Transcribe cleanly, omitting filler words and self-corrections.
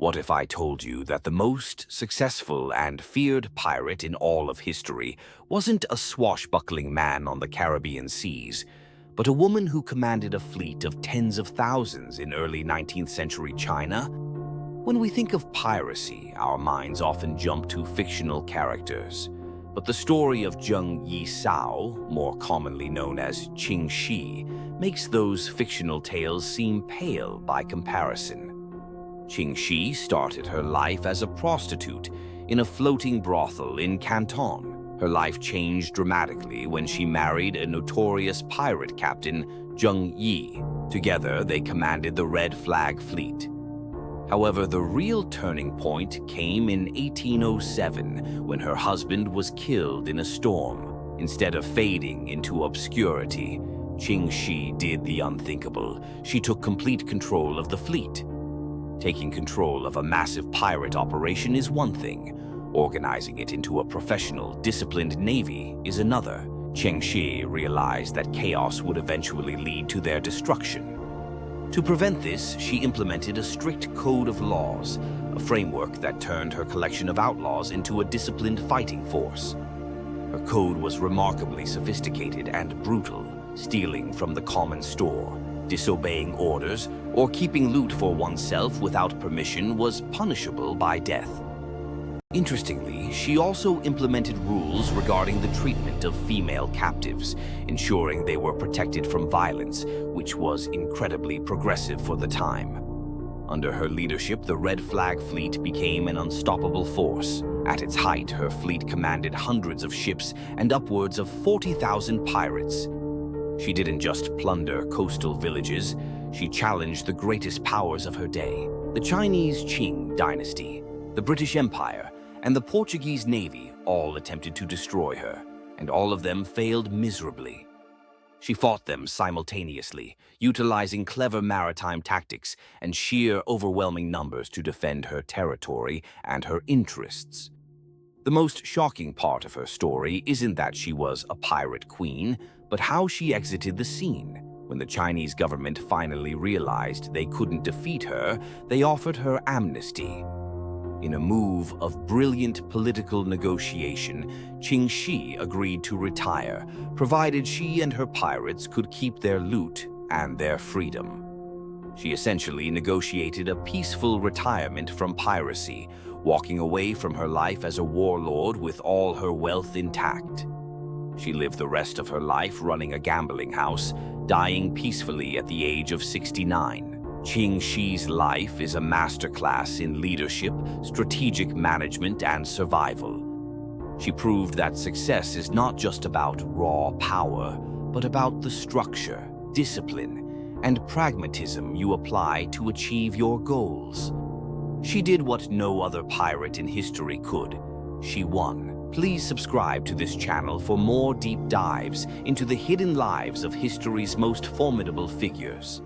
What if I told you that the most successful and feared pirate in all of history wasn't a swashbuckling man on the Caribbean seas, but a woman who commanded a fleet of tens of thousands in early 19th century China? When we think of piracy, our minds often jump to fictional characters. But the story of Zheng Yisao, more commonly known as Ching Shih, makes those fictional tales seem pale by comparison. Ching Shih started her life as a prostitute in a floating brothel in Canton. Her life changed dramatically when she married a notorious pirate captain, Zheng Yi. Together, they commanded the Red Flag Fleet. However, the real turning point came in 1807 when her husband was killed in a storm. Instead of fading into obscurity, Ching Shih did the unthinkable. She took complete control of the fleet. Taking control of a massive pirate operation is one thing. Organizing it into a professional, disciplined navy is another. Ching Shih realized that chaos would eventually lead to their destruction. To prevent this, she implemented a strict code of laws, a framework that turned her collection of outlaws into a disciplined fighting force. Her code was remarkably sophisticated and brutal, stealing from the common store, disobeying orders, or keeping loot for oneself without permission was punishable by death. Interestingly, she also implemented rules regarding the treatment of female captives, ensuring they were protected from violence, which was incredibly progressive for the time. Under her leadership, the Red Flag Fleet became an unstoppable force. At its height, her fleet commanded hundreds of ships and upwards of 40,000 pirates. She didn't just plunder coastal villages, she challenged the greatest powers of her day: the Chinese Qing dynasty, the British Empire, and the Portuguese Navy all attempted to destroy her, and all of them failed miserably. She fought them simultaneously, utilizing clever maritime tactics and sheer overwhelming numbers to defend her territory and her interests. The most shocking part of her story isn't that she was a pirate queen, but how she exited the scene. When the Chinese government finally realized they couldn't defeat her, they offered her amnesty. In a move of brilliant political negotiation, Ching Shih agreed to retire, provided she and her pirates could keep their loot and their freedom. She essentially negotiated a peaceful retirement from piracy, walking away from her life as a warlord with all her wealth intact. She lived the rest of her life running a gambling house, dying peacefully at the age of 69. Ching Shih's life is a masterclass in leadership, strategic management, and survival. She proved that success is not just about raw power, but about the structure, discipline, and pragmatism you apply to achieve your goals. She did what no other pirate in history could. She won. Please subscribe to this channel for more deep dives into the hidden lives of history's most formidable figures.